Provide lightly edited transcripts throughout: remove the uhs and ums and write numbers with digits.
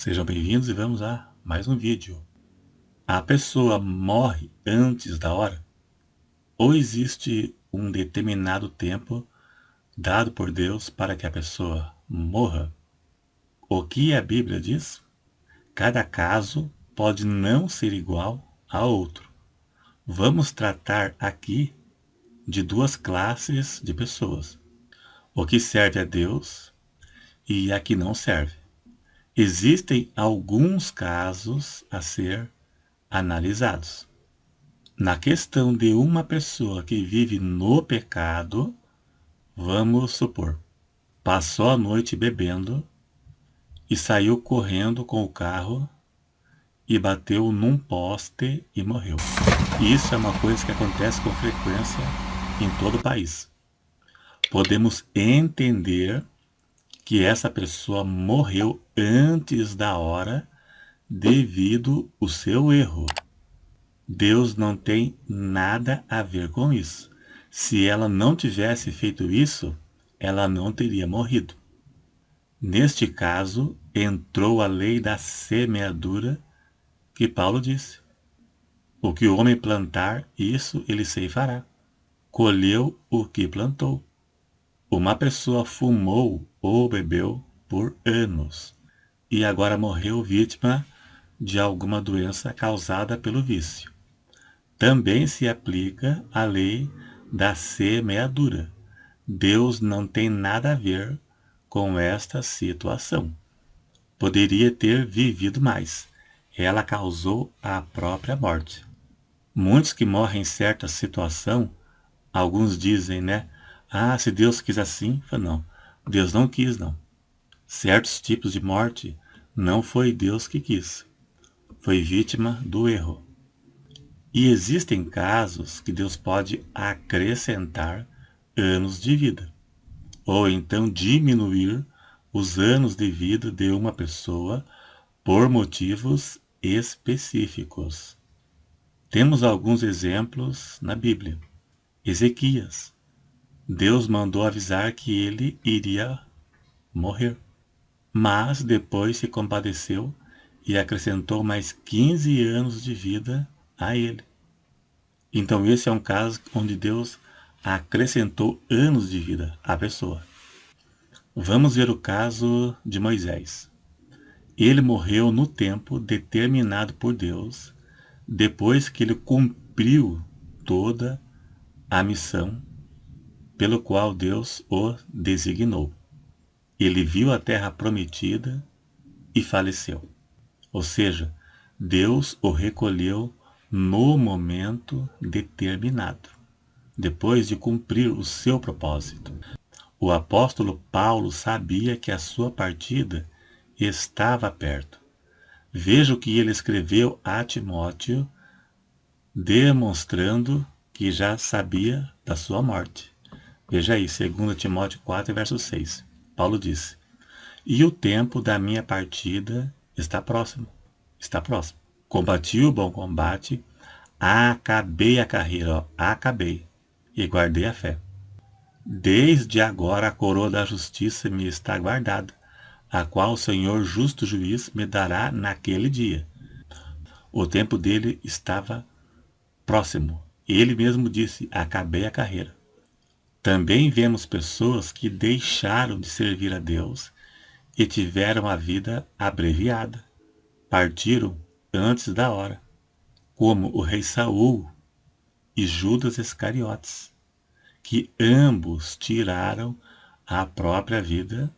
Sejam bem-vindos e vamos a mais um vídeo. A pessoa morre antes da hora? Ou existe um determinado tempo dado por Deus para que a pessoa morra? O que a Bíblia diz? Cada caso pode não ser igual a outro. Vamos tratar aqui de duas classes de pessoas: o que serve a Deus e a que não serve. Existem alguns casos a ser analisados. Na questão de uma pessoa que vive no pecado, vamos supor, passou a noite bebendo e saiu correndo com o carro e bateu num poste e morreu. Isso é uma coisa que acontece com frequência em todo o país. Podemos entender que essa pessoa morreu antes da hora devido ao seu erro. Deus não tem nada a ver com isso. Se ela não tivesse feito isso, ela não teria morrido. Neste caso, entrou a lei da semeadura que Paulo disse. O que o homem plantar, isso ele ceifará. Colheu o que plantou. Uma pessoa fumou ou bebeu por anos e agora morreu vítima de alguma doença causada pelo vício. Também se aplica a lei da semeadura. Deus não tem nada a ver com esta situação. Poderia ter vivido mais. Ela causou a própria morte. Muitos que morrem em certa situação, alguns dizem, né? Ah, se Deus quis assim, não. Deus não quis, não. Certos tipos de morte não foi Deus que quis. Foi vítima do erro. E existem casos que Deus pode acrescentar anos de vida, ou então diminuir os anos de vida de uma pessoa por motivos específicos. Temos alguns exemplos na Bíblia. Ezequias. Deus mandou avisar que ele iria morrer, mas depois se compadeceu e acrescentou mais 15 anos de vida a ele. Então esse é um caso onde Deus acrescentou anos de vida à pessoa. Vamos ver o caso de Moisés. Ele morreu no tempo determinado por Deus, depois que ele cumpriu toda a missão pelo qual Deus o designou. Ele viu a terra prometida e faleceu. Ou seja, Deus o recolheu no momento determinado, depois de cumprir o seu propósito. O apóstolo Paulo sabia que a sua partida estava perto. Veja o que ele escreveu a Timóteo, demonstrando que já sabia da sua morte. Veja aí, 2 Timóteo 4, verso 6. Paulo disse: "E o tempo da minha partida está próximo." Está próximo. Combati o bom combate, acabei a carreira, acabei, e guardei a fé. Desde agora a coroa da justiça me está guardada, a qual o Senhor justo juiz me dará naquele dia. O tempo dele estava próximo. Ele mesmo disse: acabei a carreira. Também vemos pessoas que deixaram de servir a Deus e tiveram a vida abreviada. Partiram antes da hora, como o rei Saul e Judas Iscariotes, que ambos tiraram a própria vida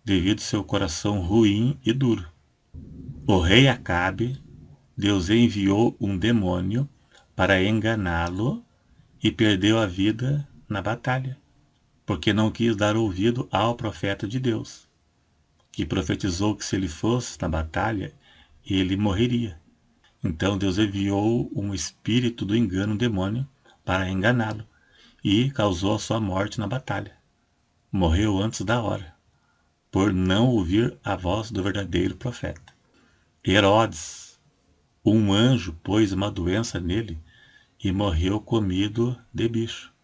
devido ao seu coração ruim e duro. O rei Acabe, Deus enviou um demônio para enganá-lo e perdeu a vida na batalha, porque não quis dar ouvido ao profeta de Deus, que profetizou que se ele fosse na batalha, ele morreria. Então Deus enviou um espírito do engano, um demônio, para enganá-lo, e causou a sua morte na batalha. Morreu antes da hora, por não ouvir a voz do verdadeiro profeta. Herodes, um anjo pôs uma doença nele e morreu comido de bicho.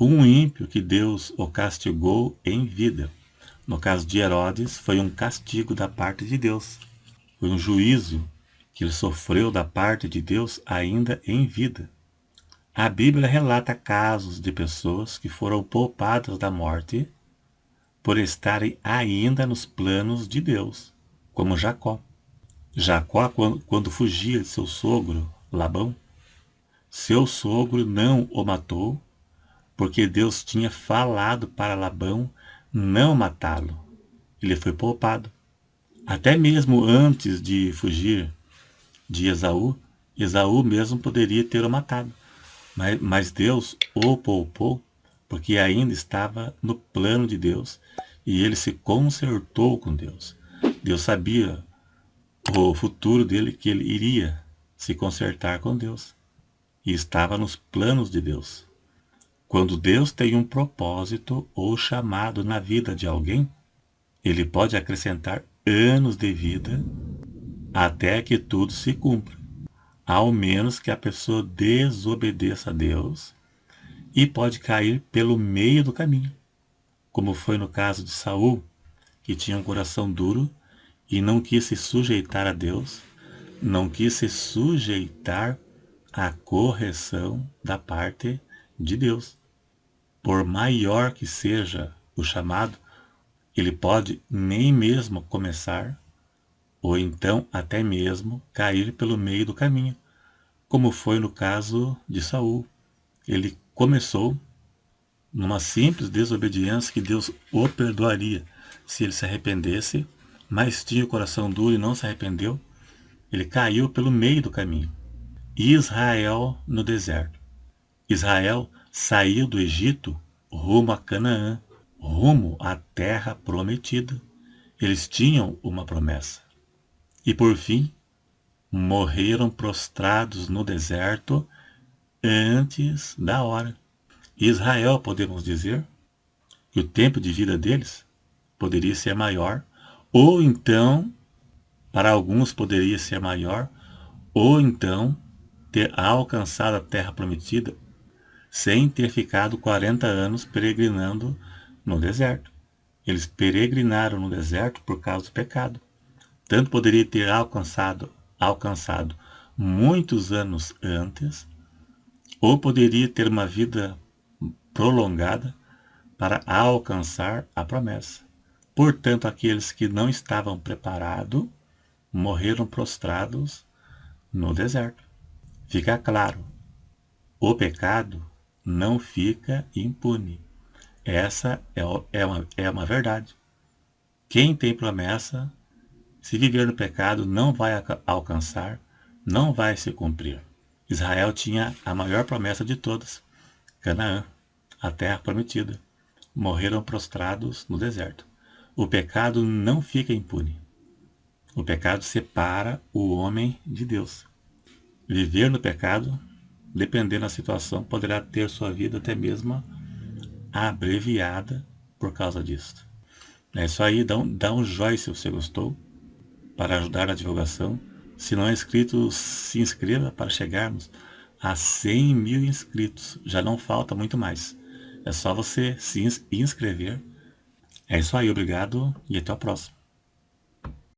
Um ímpio que Deus o castigou em vida, No caso de Herodes, foi um castigo da parte de Deus. Foi um juízo que ele sofreu da parte de Deus ainda em vida. A Bíblia relata casos de pessoas que foram poupadas da morte por estarem ainda nos planos de Deus, como Jacó. Jacó, quando fugia de seu sogro, Labão, seu sogro não o matou, porque Deus tinha falado para Labão não matá-lo. Ele foi poupado. Até mesmo antes de fugir de Esaú, Esaú mesmo poderia ter o matado. Mas Deus o poupou, porque ainda estava no plano de Deus, e ele se consertou com Deus. Deus sabia o futuro dele, que ele iria se consertar com Deus, e estava nos planos de Deus. Quando Deus tem um propósito ou chamado na vida de alguém, ele pode acrescentar anos de vida até que tudo se cumpra, ao menos que a pessoa desobedeça a Deus, e pode cair pelo meio do caminho, como foi no caso de Saul, que tinha um coração duro e não quis se sujeitar a Deus, não quis se sujeitar à correção da parte de Deus. Por maior que seja o chamado, ele pode nem mesmo começar, ou então até mesmo cair pelo meio do caminho, como foi no caso de Saul. Ele começou numa simples desobediência que Deus o perdoaria se ele se arrependesse, mas tinha o coração duro e não se arrependeu. Ele caiu pelo meio do caminho. Israel no deserto. Israel saiu do Egito rumo a Canaã, rumo à terra prometida. Eles tinham uma promessa. E por fim, morreram prostrados no deserto antes da hora. Israel, podemos dizer, que o tempo de vida deles poderia ser maior, ou então, para alguns poderia ser maior, ou então ter alcançado a terra prometida sem ter ficado 40 anos peregrinando no deserto. Eles peregrinaram no deserto por causa do pecado. Tanto poderia ter alcançado muitos anos antes, ou poderia ter uma vida prolongada para alcançar a promessa. Portanto, aqueles que não estavam preparados morreram prostrados no deserto. Fica claro, o pecado não fica impune. Essa é uma verdade. Quem tem promessa, se viver no pecado, não vai alcançar, não vai se cumprir. Israel tinha a maior promessa de todas, Canaã, a terra prometida. Morreram prostrados no deserto. O pecado não fica impune. O pecado separa o homem de Deus. Viver no pecado, dependendo da situação, poderá ter sua vida até mesmo abreviada por causa disso. É isso aí, dá um joinha se você gostou, para ajudar na divulgação. Se não é inscrito, se inscreva para chegarmos a 100 mil inscritos. Já não falta muito mais. É só você se inscrever. É isso aí, obrigado e até o próximo.